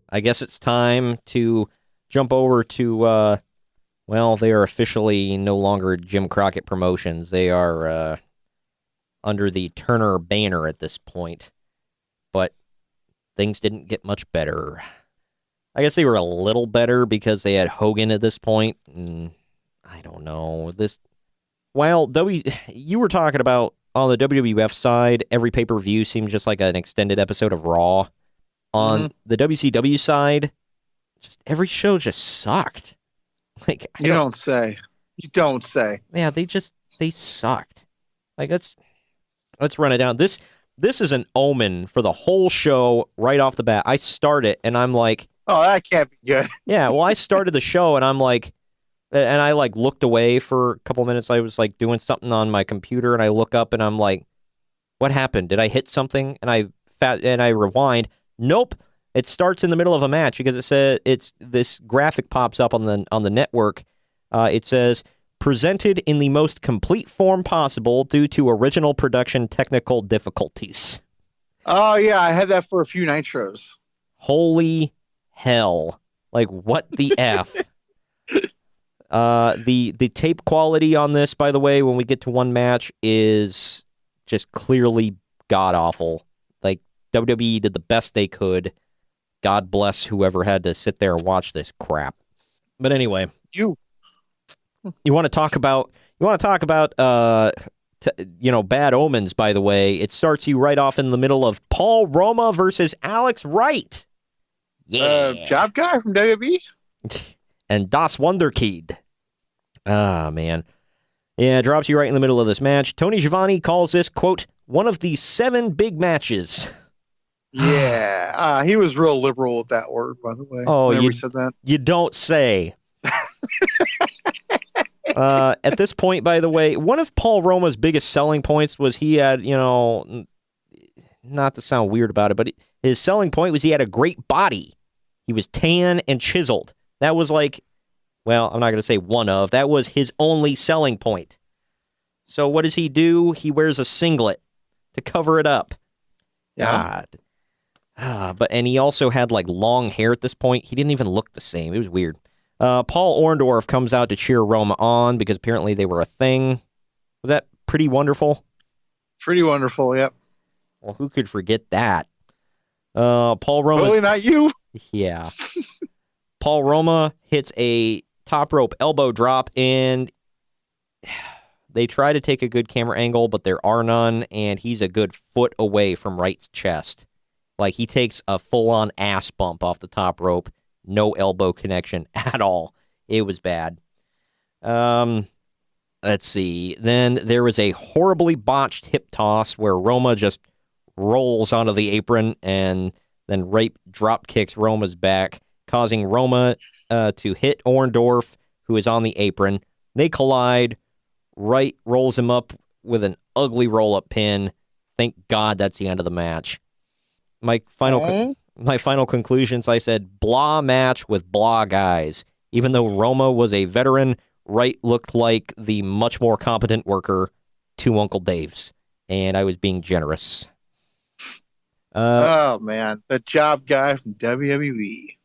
I guess it's time to jump over to, well, they are officially no longer Jim Crockett Promotions. They are under the Turner banner at this point. But things didn't get much better. I guess they were a little better because they had Hogan at this point. And I don't know. Well, you were talking about on the WWF side, every pay-per-view seemed just like an extended episode of Raw. On the WCW side, just every show just sucked. Like You don't say. You don't say. Yeah, they sucked. Like let's run it down. This is an omen for the whole show right off the bat. I start it and I'm like, oh, that can't be good. Yeah, well, I started the show and I'm like, and I like looked away for a couple minutes. I was like doing something on my computer and I look up and I'm like, what happened? Did I hit something? And I rewind. Nope. It starts in the middle of a match because it said this graphic pops up on the network. It says presented in the most complete form possible due to original production technical difficulties. Oh yeah, I had that for a few nitros. Holy hell. Like what the F? The tape quality on this, by the way, when we get to one match is just clearly god awful. Like WWE did the best they could. God bless whoever had to sit there and watch this crap. But anyway, you want to talk about bad omens, by the way. It starts you right off in the middle of Paul Roma versus Alex Wright. Yeah. Job guy from WWE. And Das Wunderkind. Ah, man. Yeah, drops you right in the middle of this match. Tony Schiavone calls this, quote, one of the 7 big matches. Yeah, he was real liberal with that word, by the way. Oh, you said that. You don't say. At this point, by the way, one of Paul Roma's biggest selling points was he had, not to sound weird about it, but his selling point was he had a great body. He was tan and chiseled. That was like, well, I'm not going to say one of. That was his only selling point. So what does he do? He wears a singlet to cover it up. Yeah. God. And he also had like long hair at this point. He didn't even look the same. It was weird. Paul Orndorff comes out to cheer Roma on because apparently they were a thing. Was that pretty wonderful? Pretty wonderful, yep. Well, who could forget that? Paul Roma. Totally not you. Yeah. Paul Roma hits a top rope elbow drop, and they try to take a good camera angle, but there are none, and he's a good foot away from Wright's chest. Like, he takes a full-on ass bump off the top rope. No elbow connection at all. It was bad. Let's see. Then there was a horribly botched hip toss where Roma just rolls onto the apron, and then Wright drop kicks Roma's back, causing Roma to hit Orndorff, who is on the apron. They collide. Wright rolls him up with an ugly roll-up pin. Thank God that's the end of the match. My final conclusions, I said, blah match with blah guys. Even though Roma was a veteran, Wright looked like the much more competent worker to Uncle Dave's. And I was being generous. Oh, man. The job guy from WWE.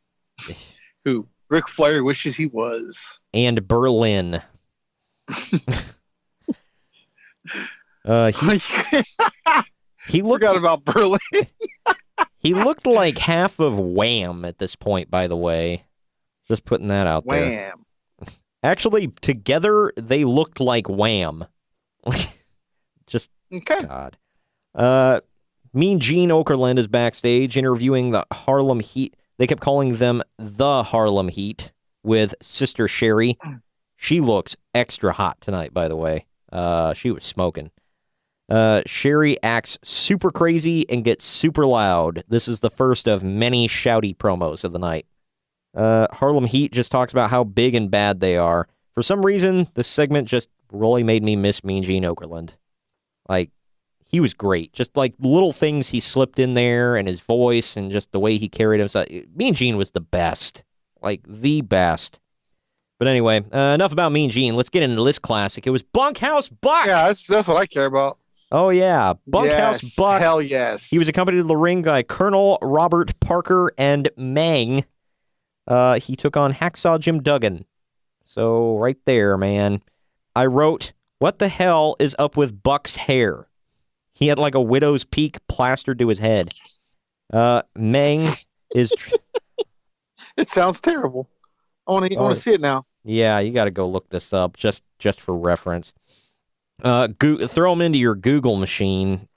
Who Ric Flair wishes he was. And Berlin. He looked, forgot about Berlin. He looked like half of Wham at this point, by the way. Just putting that out there. Wham. Actually, together, they looked like Wham. Just, okay. God. Mean Gene Okerlund is backstage interviewing the Harlem Heat. They kept calling them the Harlem Heat with Sister Sherry. She looks extra hot tonight, by the way. She was smoking. Sherry acts super crazy and gets super loud. This is the first of many shouty promos of the night. Harlem Heat just talks about how big and bad they are. For some reason, this segment just really made me miss Mean Gene Okerlund. Like, he was great. Just like little things he slipped in there and his voice and just the way he carried himself. Mean Gene was the best. Like, the best. But anyway, enough about Mean Gene. Let's get into this classic. It was Bunkhouse Buck. Yeah, that's what I care about. Oh, yeah. Bunkhouse Yes, Buck. hell yes. He was accompanied to the ring by Colonel Robert Parker and Mang. He took on Hacksaw Jim Duggan. So, right there, man. I wrote, what the hell is up with Buck's hair? He had like a widow's peak plastered to his head. Mang is... It sounds terrible. I want to see it now. Yeah, you got to go look this up just for reference. Throw him into your Google machine.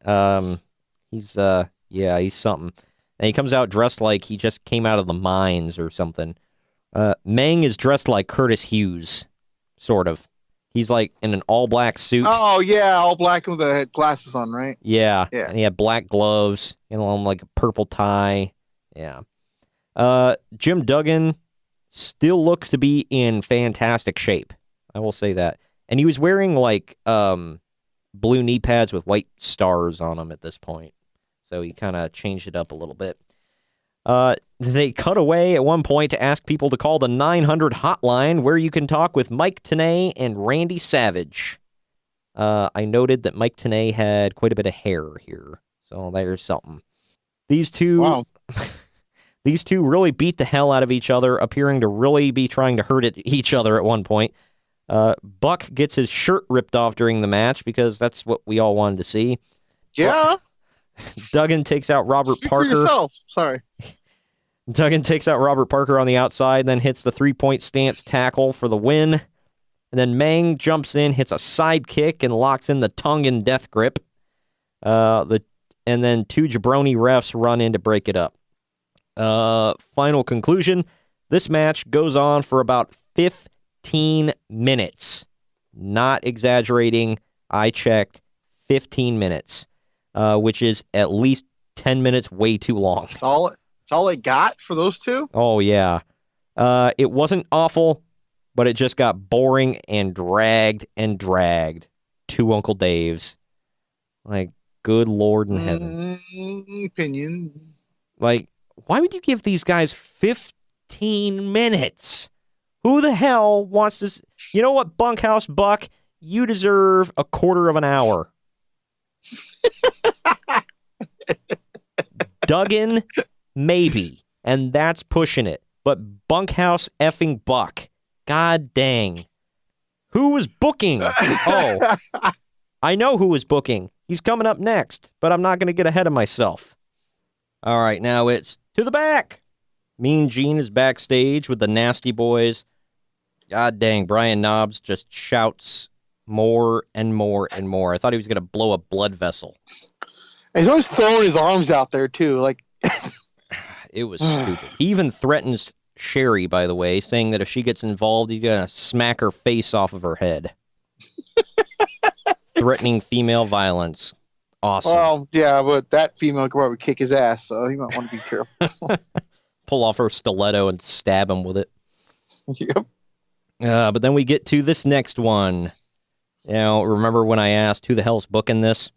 He's something. And he comes out dressed like he just came out of the mines or something. Mang is dressed like Curtis Hughes, sort of. He's like in an all-black suit. Oh, yeah, all black with the glasses on, right? Yeah. Yeah. And he had black gloves, like a purple tie. Yeah. Jim Duggan still looks to be in fantastic shape. I will say that. And he was wearing like blue knee pads with white stars on them at this point. So he kind of changed it up a little bit. They cut away at one point to ask people to call the 900 hotline where you can talk with Mike Tenay and Randy Savage. I noted that Mike Tenay had quite a bit of hair here. So there's something. These two... Wow. These two really beat the hell out of each other, appearing to really be trying to hurt each other at one point. Buck gets his shirt ripped off during the match because that's what we all wanted to see. Yeah. Duggan takes out Robert Speak Parker. for yourself. Sorry. Duggan takes out Robert Parker on the outside, then hits the 3-point stance tackle for the win. And then Mang jumps in, hits a side kick, and locks in the tongue and death grip. And then two jabroni refs run in to break it up. Final conclusion. This match goes on for about 15 minutes. Not exaggerating. I checked 15 minutes, which is at least 10 minutes way too long. It's all it got for those two? Oh, yeah. It wasn't awful, but it just got boring and dragged to Uncle Dave's. Like, good Lord in heaven. Opinion. Like, why would you give these guys 15 minutes? Who the hell wants this? You know what, Bunkhouse Buck? You deserve a quarter of an hour. Duggan, maybe. And that's pushing it. But Bunkhouse effing Buck. God dang. Who was booking? Oh, I know who was booking. He's coming up next, but I'm not going to get ahead of myself. All right, now it's to the back. Mean Gene is backstage with the Nasty Boys. God dang, Brian Knobbs just shouts more and more and more. I thought he was going to blow a blood vessel. And he's always throwing his arms out there, too. Like, it was stupid. He even threatens Sherry, by the way, saying that if she gets involved, he's going to smack her face off of her head. Threatening female violence. Awesome. Well, yeah, but that female could probably kick his ass, so he might want to be careful. Pull off her stiletto and stab him with it. Yep. But then we get to this next one. You know, remember when I asked who the hell's booking this?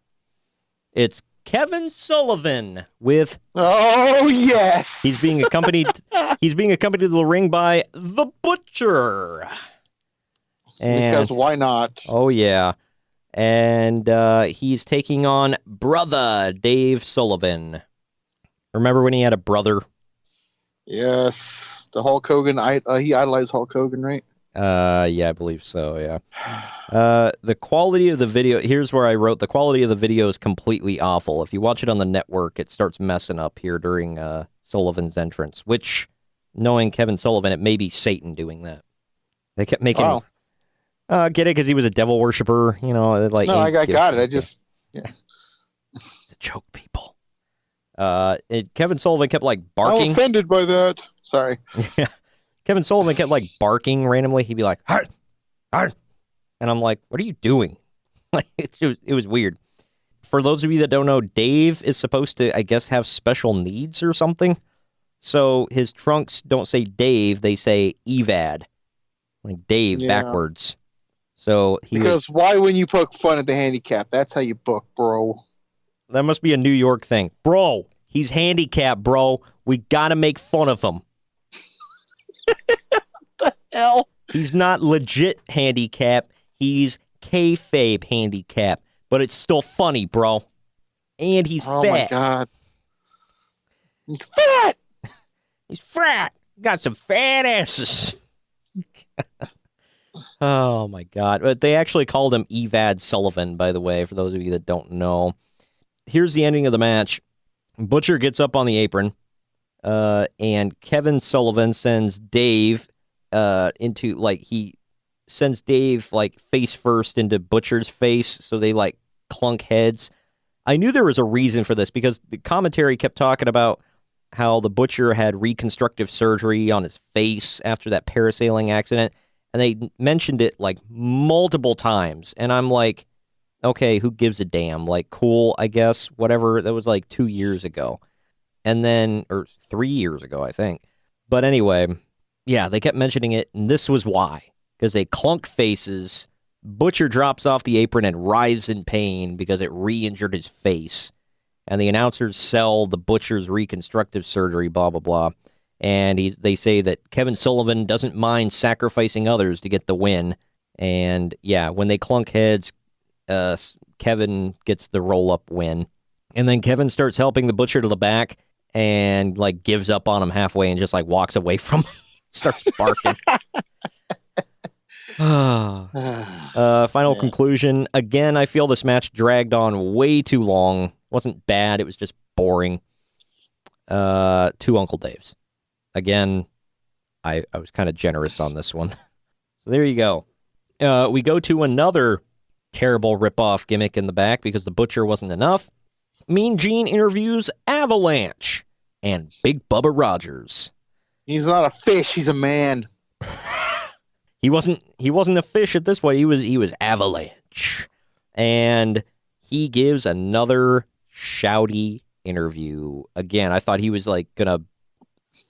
It's Kevin Sullivan with... Oh, yes! He's being accompanied to the ring by The Butcher. And, because why not? Oh, yeah. And he's taking on Brother Dave Sullivan. Remember when he had a brother? Yes. The Hulk Hogan, he idolized Hulk Hogan, right? Yeah, I believe so, yeah. The quality of the video, here's where I wrote, the quality of the video is completely awful. If you watch it on the network, it starts messing up here during Sullivan's entrance, which, knowing Kevin Sullivan, it may be Satan doing that. They kept making... Wow. Get it? Because he was a devil worshiper, you know, like... No, I got it. I just... Yeah. It's a joke, people. Kevin Sullivan kept, like, barking. I'm offended by that. Sorry. Yeah. Kevin Sullivan kept, like, barking randomly. He'd be like, "Arr! Arr!" And I'm like, what are you doing? Like, it was weird. For those of you that don't know, Dave is supposed to, I guess, have special needs or something. So his trunks don't say Dave, they say Evad. Like Dave backwards. So because why wouldn't you poke fun at the handicap? That's how you book, bro. That must be a New York thing. Bro, he's handicapped, bro. We gotta make fun of him. What the hell? He's not legit handicapped. He's kayfabe handicapped. but it's still funny, bro. And he's fat. Oh my God. He's fat. He's fat. Got some fat asses. Oh my God. But they actually called him Evad Sullivan, by the way, for those of you that don't know. Here's the ending of the match. Butcher gets up on the apron, and Kevin Sullivan sends Dave he sends Dave face first into Butcher's face, so they clunk heads. I knew there was a reason for this because the commentary kept talking about how the Butcher had reconstructive surgery on his face after that parasailing accident, and they mentioned it multiple times, and I'm like, okay, who gives a damn? Cool, I guess, whatever. That was 2 years ago. And then, or 3 years ago, I think. But anyway, yeah, they kept mentioning it, and this was why. Because they clunk faces, Butcher drops off the apron and writhes in pain because it re-injured his face. And the announcers sell the Butcher's reconstructive surgery, blah, blah, blah. And they say that Kevin Sullivan doesn't mind sacrificing others to get the win. And yeah, when they clunk heads, Kevin gets the roll-up win. And then Kevin starts helping the Butcher to the back and gives up on him halfway and just walks away from him. Starts barking. Final conclusion. Again, I feel this match dragged on way too long. It wasn't bad. It was just boring. Two Uncle Daves. Again, I was kind of generous on this one. So there you go. We go to another terrible rip-off gimmick in the back because the Butcher wasn't enough. Mean Gene interviews Avalanche and Big Bubba Rogers. He's not a fish, he's a man. He wasn't a fish at this point. He was Avalanche. And he gives another shouty interview. Again, I thought he was gonna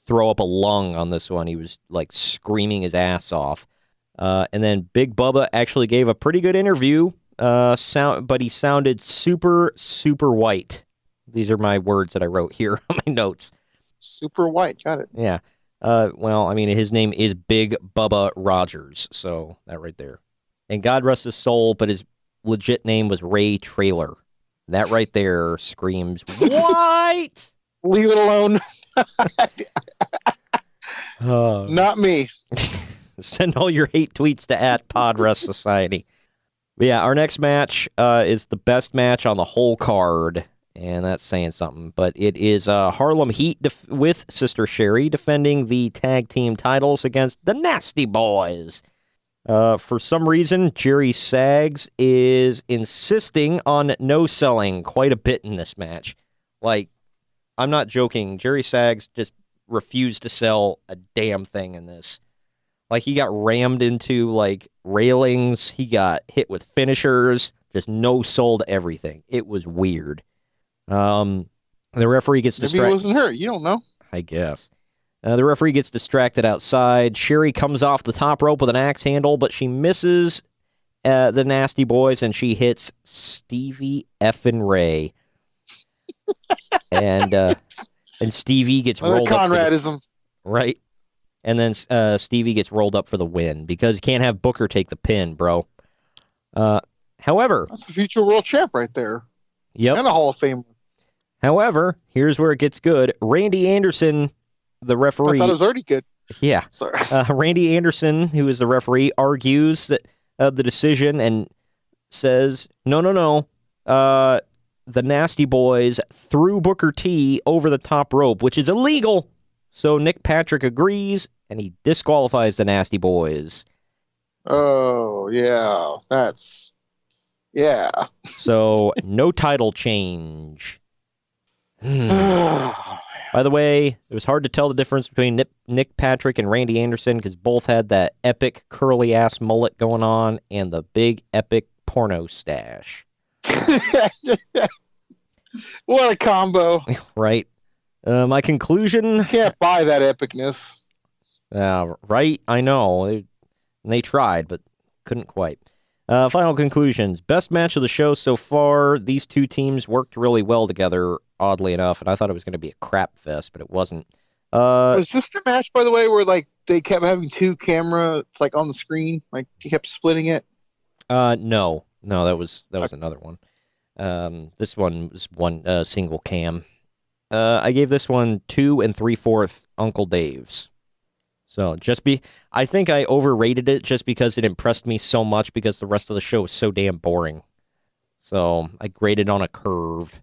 throw up a lung on this one. He was screaming his ass off. And then Big Bubba actually gave a pretty good interview, but he sounded super, super white. These are my words that I wrote here on my notes. Super white, got it. Yeah. Well, I mean, his name is Big Bubba Rogers, so that right there. And God rest his soul, but his legit name was Ray Traylor. That right there screams white. Leave it alone. Not me. Send all your hate tweets to @PodRestSociety. But yeah, our next match is the best match on the whole card, and that's saying something. But it is Harlem Heat with Sister Sherry defending the tag team titles against the Nasty Boys. For some reason, Jerry Sags is insisting on no selling quite a bit in this match. I'm not joking. Jerry Sags just refused to sell a damn thing in this. He got rammed into, railings. He got hit with finishers. Just no-sold everything. It was weird. The referee gets distracted. Maybe he wasn't hurt. You don't know. I guess. The referee gets distracted outside. Sherry comes off the top rope with an axe handle, but she misses the Nasty Boys, and she hits Stevie effing Ray. and Stevie gets rolled up. Conradism. Right. And then Stevie gets rolled up for the win because you can't have Booker take the pin, bro. However... That's a future world champ right there. Yep. And a Hall of Famer. However, here's where it gets good. Randy Anderson, the referee... I thought it was already good. Yeah. Sorry. Randy Anderson, who is the referee, argues that the decision and says, no. The Nasty Boys threw Booker T over the top rope, which is illegal. So Nick Patrick agrees, and he disqualifies the Nasty Boys. Oh, yeah. Yeah. So, no title change. By the way, it was hard to tell the difference between Nick Patrick and Randy Anderson because both had that epic curly-ass mullet going on and the big epic porno stash. What a combo. Right. My conclusion... You can't buy that epicness. Right, I know. They tried, but couldn't quite. Final conclusions. Best match of the show so far. These two teams worked really well together, oddly enough, and I thought it was going to be a crap fest, but it wasn't. Was this the match, by the way, where they kept having two cameras on the screen? You kept splitting it? No, that was another one. This one was one single cam. I gave this one 2 3/4 Uncle Dave's. So I think I overrated it just because it impressed me so much because the rest of the show was so damn boring. So I graded on a curve.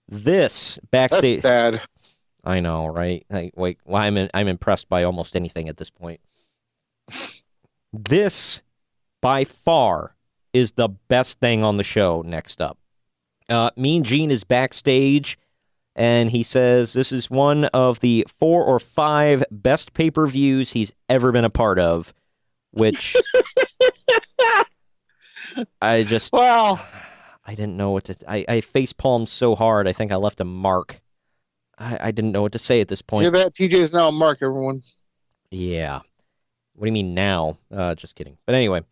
This backstage. That's sad. I know, right? I'm impressed by almost anything at this point. This, by far, is the best thing on the show. Next up, Mean Gene is backstage, and he says this is one of the 4 or 5 best pay-per-views he's ever been a part of, which I didn't know what to. I facepalmed so hard, I think I left a mark. I didn't know what to say at this point. Hear that? TJ is now a mark, everyone. Yeah. What do you mean now? Just kidding. But anyway,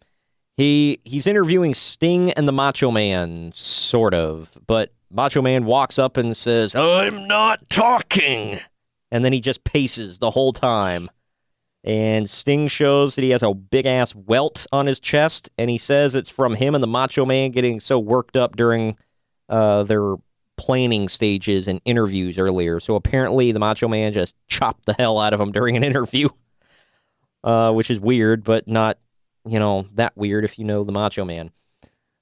he's interviewing Sting and the Macho Man, sort of. But Macho Man walks up and says, "I'm not talking." And then he just paces the whole time. And Sting shows that he has a big-ass welt on his chest, and he says it's from him and the Macho Man getting so worked up during their planning stages and interviews earlier. So apparently the Macho Man just chopped the hell out of him during an interview, which is weird, but not, that weird if you know the Macho Man.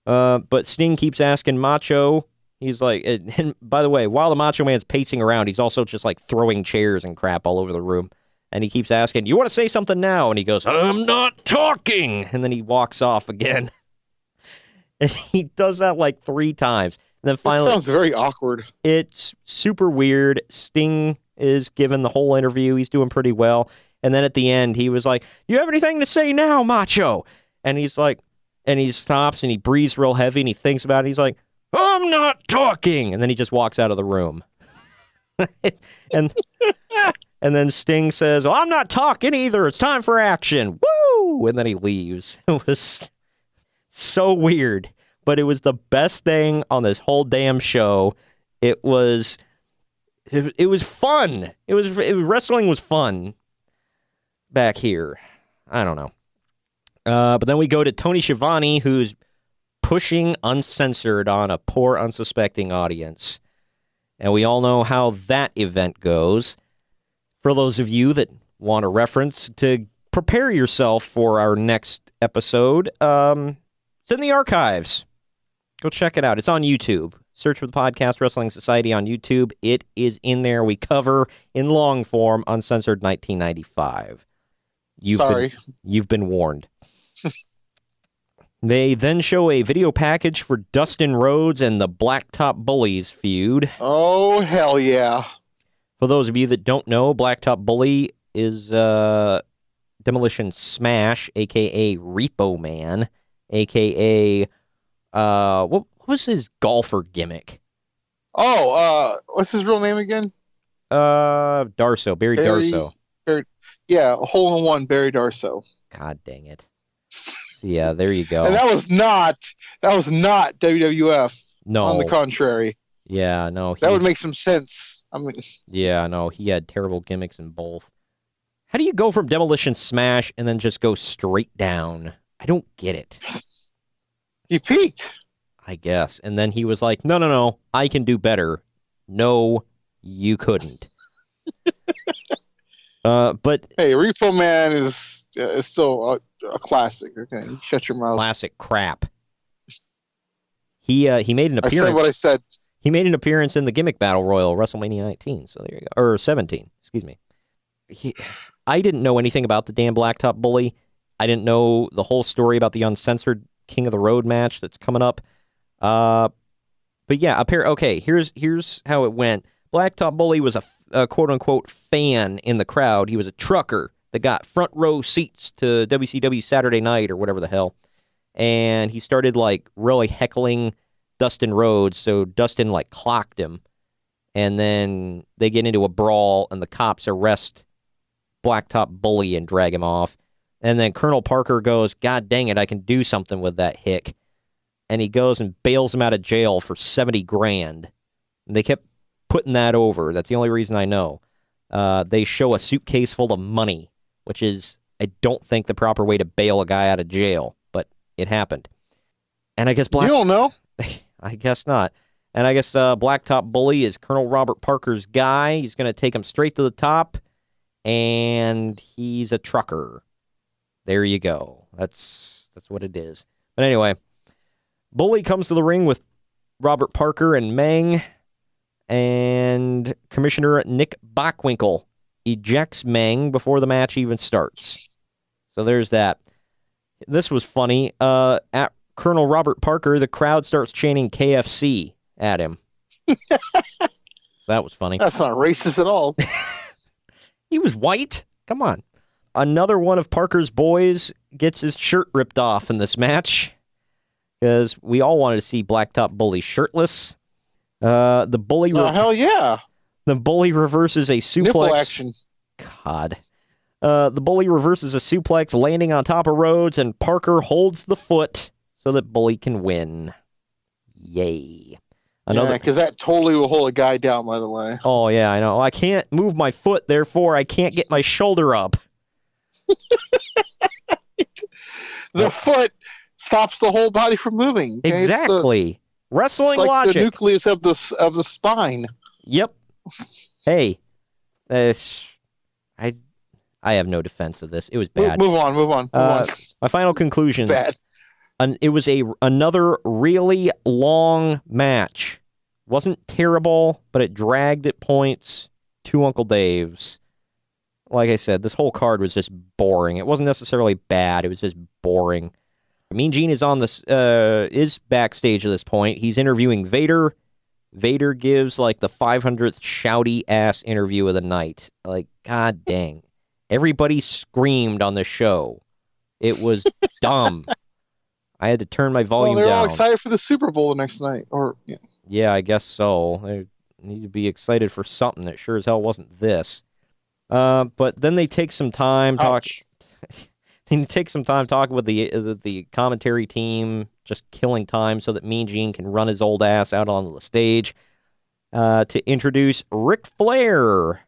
But Sting keeps asking Macho. He's like, and by the way, while the Macho Man's pacing around, he's also just like throwing chairs and crap all over the room. And he keeps asking, "You want to say something now?" And he goes, "I'm not talking." And then he walks off again. And he does that like 3 times. And then finally, That sounds very awkward. It's super weird. Sting is given the whole interview. He's doing pretty well. And then at the end, he was like, "You have anything to say now, Macho?" And he's like, and he stops and he breathes real heavy and he thinks about it. He's like, "I'm not talking." And then he just walks out of the room. And then Sting says, "Well, I'm not talking either. It's time for action." Woo! And then he leaves. It was so weird, but it was the best thing on this whole damn show. It was fun. Wrestling was fun back here. I don't know. But then we go to Tony Schiavone, who's pushing uncensored on a poor, unsuspecting audience. And we all know how that event goes. For those of you that want a reference to prepare yourself for our next episode, it's in the archives. Go check it out. It's on YouTube. Search for the Podcast Wrestling Society on YouTube. It is in there. We cover, in long form, Uncensored 1995. You've been warned. They then show a video package for Dustin Rhodes and the Blacktop Bullies feud. Oh, hell yeah. For those of you that don't know, Blacktop Bully is Demolition Smash, a.k.a. Repo Man, a.k.a. What was his golfer gimmick? Oh, what's his real name again? Darso, Barry Darso. Yeah, hole-in-one Barry Darso. God dang it. So yeah, there you go. And that was not WWF. No. On the contrary. Yeah, no. That would make some sense. Yeah, no, he had terrible gimmicks in both. How do you go from Demolition Smash and then just go straight down? I don't get it. He peaked. I guess. And then he was like, no, I can do better. No, you couldn't. But hey, Repo Man is still a classic. Okay, shut your mouth. Classic crap. He made an appearance. I said what I said. He made an appearance in the Gimmick Battle Royal, WrestleMania 19. So there you go. Or 17, excuse me. I didn't know anything about the damn Blacktop Bully. I didn't know the whole story about the uncensored King of the Road match that's coming up. But yeah, okay, here's how it went. Blacktop Bully was a quote-unquote fan in the crowd. He was a trucker that got front row seats to WCW Saturday Night or whatever the hell. And he started, like, really heckling Dustin Rhodes, so Dustin, like, clocked him. And then they get into a brawl, and the cops arrest Blacktop Bully and drag him off. And then Colonel Parker goes, "God dang it, I can do something with that hick." And he goes and bails him out of jail for $70,000. And they kept putting that over. That's the only reason I know. They show a suitcase full of money, which is, I don't think, the proper way to bail a guy out of jail, but it happened. And I guess You don't know? I guess not. And I guess Blacktop Bully is Colonel Robert Parker's guy. He's going to take him straight to the top, and he's a trucker. There you go. That's what it is. But anyway, Bully comes to the ring with Robert Parker and Meng, and Commissioner Nick Bockwinkel ejects Meng before the match even starts. So there's that. This was funny. At Colonel Robert Parker, the crowd starts chanting KFC at him. That was funny. That's not racist at all. He was white. Come on. Another one of Parker's boys gets his shirt ripped off in this match because we all wanted to see Blacktop Bully shirtless. The bully. Hell yeah. The bully reverses a suplex. Nipple action. God. The bully reverses a suplex, landing on top of Rhodes, and Parker holds the foot so that Bully can win. Yay. Yeah, because that totally will hold a guy down, by the way. Oh, yeah, I know. I can't move my foot, therefore I can't get my shoulder up. The foot stops the whole body from moving. Okay? Exactly. Wrestling it's like logic. The nucleus of the spine. Yep. Hey, I have no defense of this. It was bad. Move on. My final conclusions. Bad. It was another really long match. Wasn't terrible, but it dragged at points. Two Uncle Daves. Like I said, this whole card was just boring. It wasn't necessarily bad. It was just boring. Mean Gene is is backstage at this point. He's interviewing Vader. Vader gives like the 500th shouty ass interview of the night. Like, god dang. Everybody screamed on the show. It was dumb. I had to turn my volume down. They're all excited for the Super Bowl the next night. Yeah, I guess so. They need to be excited for something that sure as hell wasn't this. But then they take some time talking with the commentary team, just killing time so that Mean Gene can run his old ass out onto the stage to introduce Ric Flair.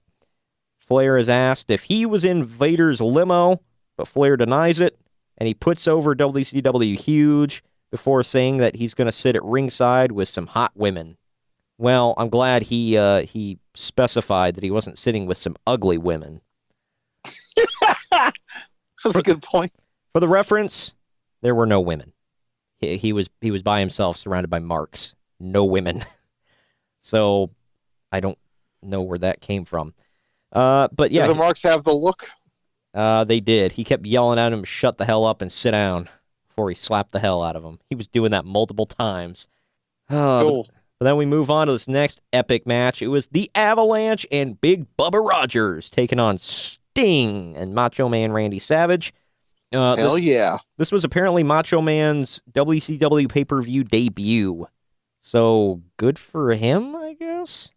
Flair is asked if he was in Vader's limo, but Flair denies it, and he puts over WCW Huge before saying that he's going to sit at ringside with some hot women. Well, I'm glad he specified that he wasn't sitting with some ugly women. That's a good point. For the reference, there were no women. He was by himself, surrounded by marks. No women. So I don't know where that came from. But yeah, do the marks have the look? They did. He kept yelling at him, "Shut the hell up and sit down," before he slapped the hell out of him. He was doing that multiple times. Cool. But then we move on to this next epic match. It was the Avalanche and Big Bubba Rogers taking on Sting and Macho Man Randy Savage. Hell yeah. This was apparently Macho Man's WCW pay-per-view debut. So good for him, I guess.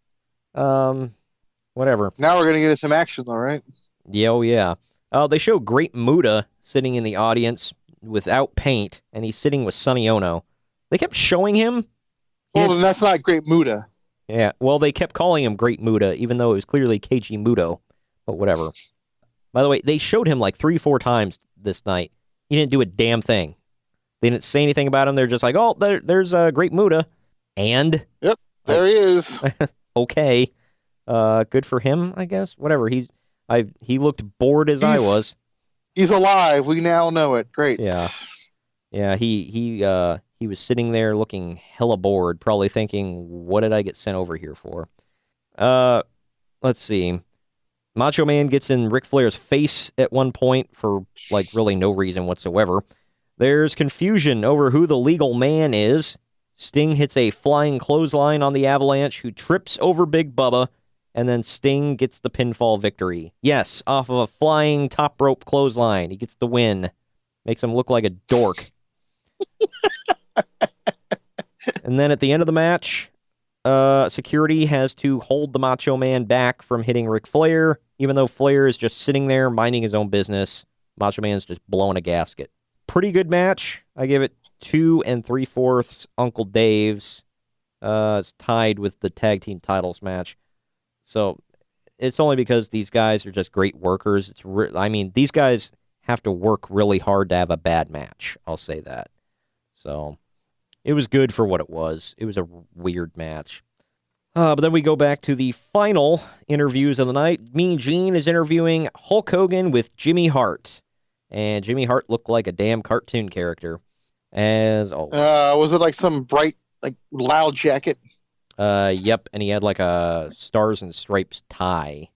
Whatever. Now we're going to get some action, though, right? Yeah, oh yeah. They show Great Muta sitting in the audience without paint, and he's sitting with Sonny Ono. They kept showing him. Well, then that's not Great Muta. Yeah, well, they kept calling him Great Muta, even though it was clearly Keiji Muto. But whatever. By the way, they showed him like 3-4 times this night. He didn't do a damn thing. They didn't say anything about him. They're just like, oh, there's Great Muta. And? Yep, there he is. Okay. Good for him, I guess. Whatever. He looked bored as I was. He's alive. We now know it. Great. Yeah. Yeah, he was sitting there looking hella bored, probably thinking, what did I get sent over here for? Let's see. Macho Man gets in Ric Flair's face at one point for, like, really no reason whatsoever. There's confusion over who the legal man is. Sting hits a flying clothesline on the Avalanche, who trips over Big Bubba, and then Sting gets the pinfall victory. Yes, off of a flying top rope clothesline. He gets the win. Makes him look like a dork. And then at the end of the match, security has to hold the Macho Man back from hitting Ric Flair, even though Flair is just sitting there minding his own business. Macho Man's just blowing a gasket. Pretty good match. I give it 2 3/4 Uncle Dave's. It's tied with the tag team titles match. So it's only because these guys are just great workers. These guys have to work really hard to have a bad match. I'll say that. So It was good for what it was. It was a weird match. But then we go back to the final interviews of the night. Mean Gene is interviewing Hulk Hogan with Jimmy Hart. And Jimmy Hart looked like a damn cartoon character, as always. Was it like some bright, like loud jacket? Yep, and he had like a Stars and Stripes tie.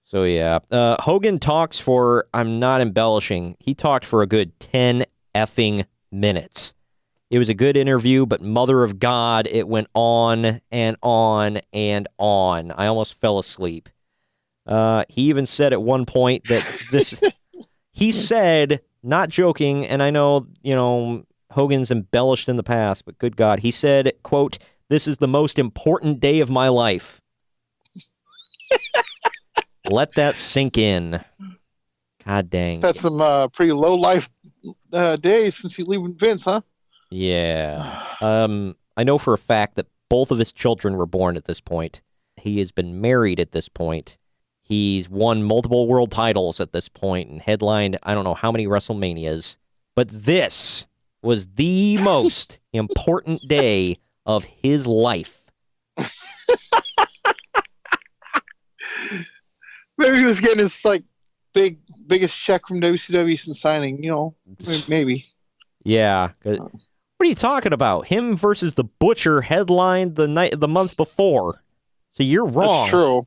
So yeah, Hogan talks for, I'm not embellishing, he talked for a good 10 effing minutes. It was a good interview, but mother of God, it went on and on and on. I almost fell asleep. He even said at one point that this, he said, not joking, and I know, Hogan's embellished in the past, but good God, he said, quote, "This is the most important day of my life." Let that sink in. God dang. That's some pretty low life days since you leaving Vince, huh? Yeah. I know for a fact that both of his children were born at this point. He has been married at this point. He's won multiple world titles at this point and headlined I don't know how many WrestleManias. But this was the most important day of his life. Maybe he was getting his biggest check from WCW since signing, maybe. Yeah. What are you talking about? Him versus the Butcher headlined the month before. So you're wrong.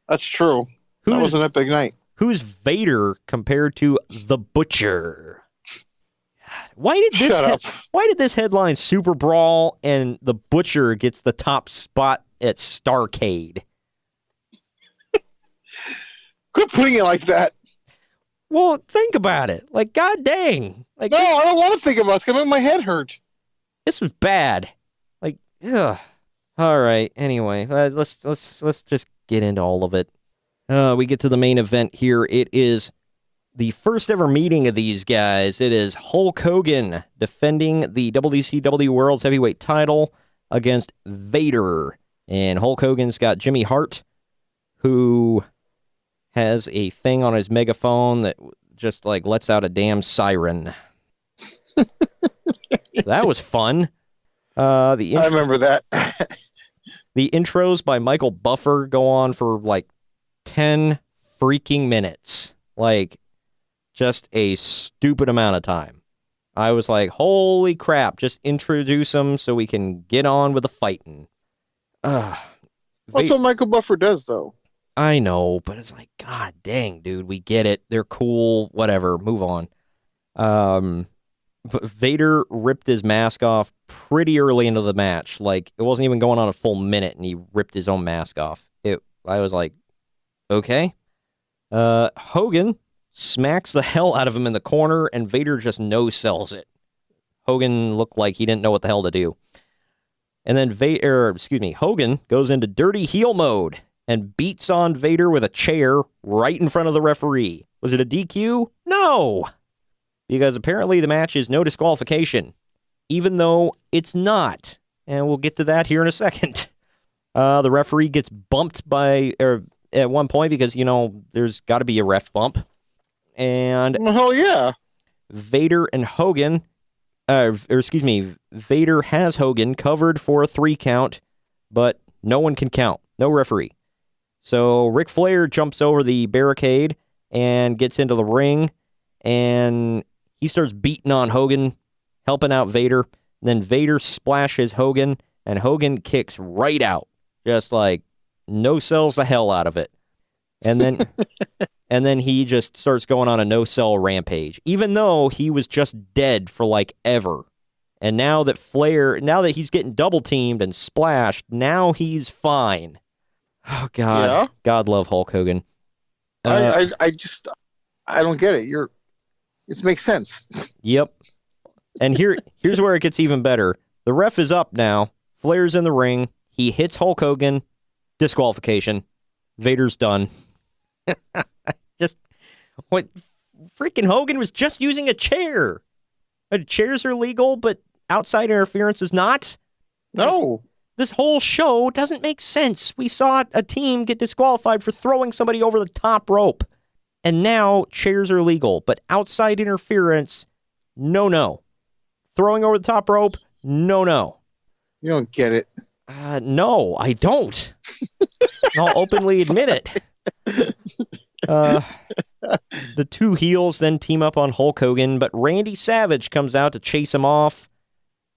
That's true. That was an epic night. Who's Vader compared to the Butcher? Why did this headline SuperBrawl and the Butcher gets the top spot at Starrcade? Quit putting it like that. Well, think about it. Like, god dang. Like, no, I don't want to think about it. It's gonna make my head hurt. This was bad. Like, ugh. All right. Anyway, let's just get into all of it. We get to the main event here. It is the first ever meeting of these guys. It is Hulk Hogan defending the WCW World's Heavyweight title against Vader. And Hulk Hogan's got Jimmy Hart, who has a thing on his megaphone that just like lets out a damn siren. That was fun. I remember that. The intros by Michael Buffer go on for like 10 freaking minutes. Like, just a stupid amount of time. I was like, holy crap, just introduce them so we can get on with the fighting. That's what Michael Buffer does, though. I know, but it's like, god dang, dude, we get it. They're cool, whatever, move on. But Vader ripped his mask off pretty early into the match. Like, it wasn't even going on a full minute, and he ripped his own mask off. I was like, okay. Hogan smacks the hell out of him in the corner, and Vader just no-sells it. Hogan looked like he didn't know what the hell to do. And then Hogan goes into dirty heel mode and beats on Vader with a chair right in front of the referee. Was it a DQ? No! Because apparently the match is no disqualification, even though it's not. And we'll get to that here in a second. The referee gets bumped at one point because, there's got to be a ref bump. And hell yeah. Vader and Hogan, Vader has Hogan covered for a 3 count, but no one can count. No referee. So Ric Flair jumps over the barricade and gets into the ring, and he starts beating on Hogan, helping out Vader. Then Vader splashes Hogan, and Hogan kicks right out. Just like no-sells the hell out of it. And then he just starts going on a no-sell rampage, even though he was just dead for like ever. And now that he's getting double-teamed and splashed, now he's fine. Oh, God. Yeah. God love Hulk Hogan. I don't get it. It makes sense. Yep. And here's where it gets even better. The ref is up now. Flair's in the ring. He hits Hulk Hogan. Disqualification. Vader's done. Freaking Hogan was just using a chair. Chairs are legal, but outside interference is not. No. This whole show doesn't make sense. We saw a team get disqualified for throwing somebody over the top rope. And now chairs are legal, but outside interference, no. Throwing over the top rope, no. You don't get it. No, I don't. I'll openly admit it. The two heels then team up on Hulk Hogan, but Randy Savage comes out to chase him off.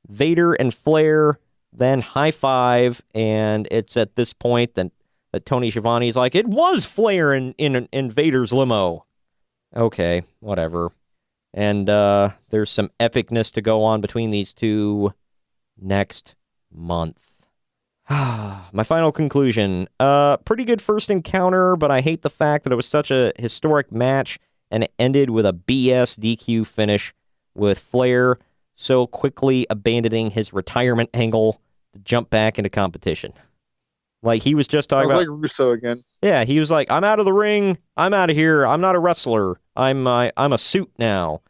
Vader and Flair then high five, and it's at this point that Tony Schiavone's like, it was Flair in Vader's limo. Okay, whatever. And there's some epicness to go on between these two next month. My final conclusion. Pretty good first encounter, but I hate the fact that it was such a historic match and it ended with a BS DQ finish with Flair so quickly abandoning his retirement angle to jump back into competition. Like, he was just talking about... like Russo again. Yeah, he was like, I'm out of the ring. I'm out of here. I'm not a wrestler. I'm a suit now.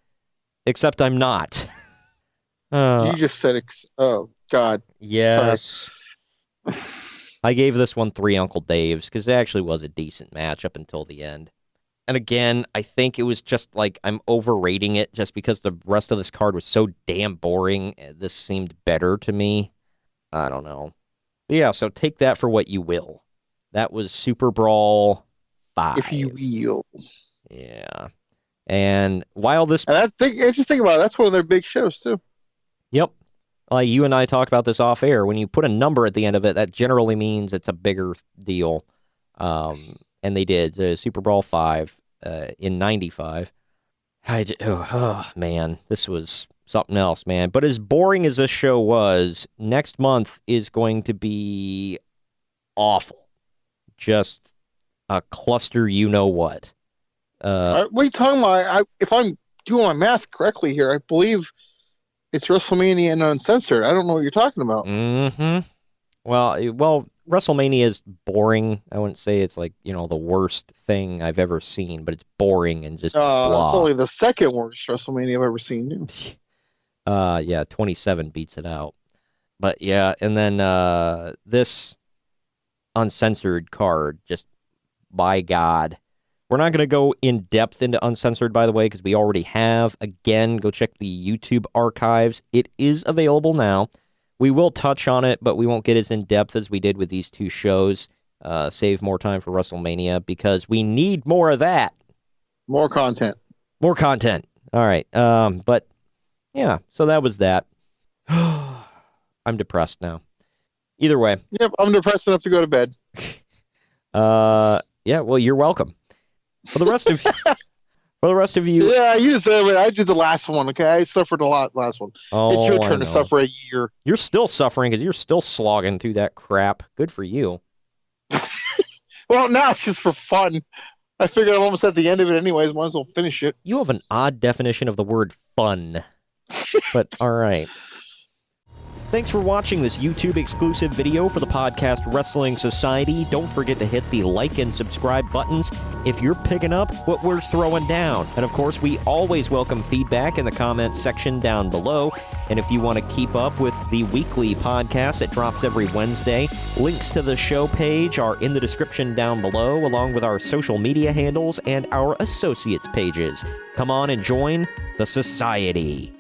Except I'm not. You just said... Oh, God. Yes. Sorry. I gave this one 3 Uncle Daves because it actually was a decent match up until the end. And again, I think it was just like I'm overrating it just because the rest of this card was so damn boring. This seemed better to me. I don't know. But yeah, so take that for what you will. That was SuperBrawl 5. If you will. Yeah. And while this... And just think about it. That's one of their big shows, too. Yep. Like you and I talked about this off air. When you put a number at the end of it, that generally means it's a bigger deal. And they did. SuperBrawl 5 in 95. Man, this was something else, man. But as boring as this show was, next month is going to be awful. Just a cluster you-know-what. What are you talking about? If I'm doing my math correctly here, I believe it's WrestleMania and Uncensored. I don't know what you're talking about. Mm-hmm. Well, WrestleMania is boring. I wouldn't say it's like, the worst thing I've ever seen, but it's boring and just blah. It's only the second worst WrestleMania I've ever seen. Yeah, 27 beats it out. But yeah, and then this Uncensored card, just by God. We're not going to go in depth into Uncensored, by the way, because we already have. Again, go check the YouTube archives. It is available now. We will touch on it, but we won't get as in-depth as we did with these two shows. Save more time for WrestleMania, because we need more of that. More content. More content. All right. But, yeah, so that was that. I'm depressed now. Either way. Yep, I'm depressed enough to go to bed. Yeah, well, you're welcome. For the rest of you, yeah, you deserve it. I did the last one. Okay, I suffered a lot last one. It's your turn to suffer a year. You're still suffering because you're still slogging through that crap. Good for you. Well, now it's just for fun. I figured I'm almost at the end of it anyways. Might as well finish it. You have an odd definition of the word fun, but all right. Thanks for watching this YouTube-exclusive video for the podcast Wrestling Society. Don't forget to hit the like and subscribe buttons if you're picking up what we're throwing down. And of course, we always welcome feedback in the comments section down below. And if you want to keep up with the weekly podcast that drops every Wednesday, links to the show page are in the description down below, along with our social media handles and our associates pages. Come on and join the society.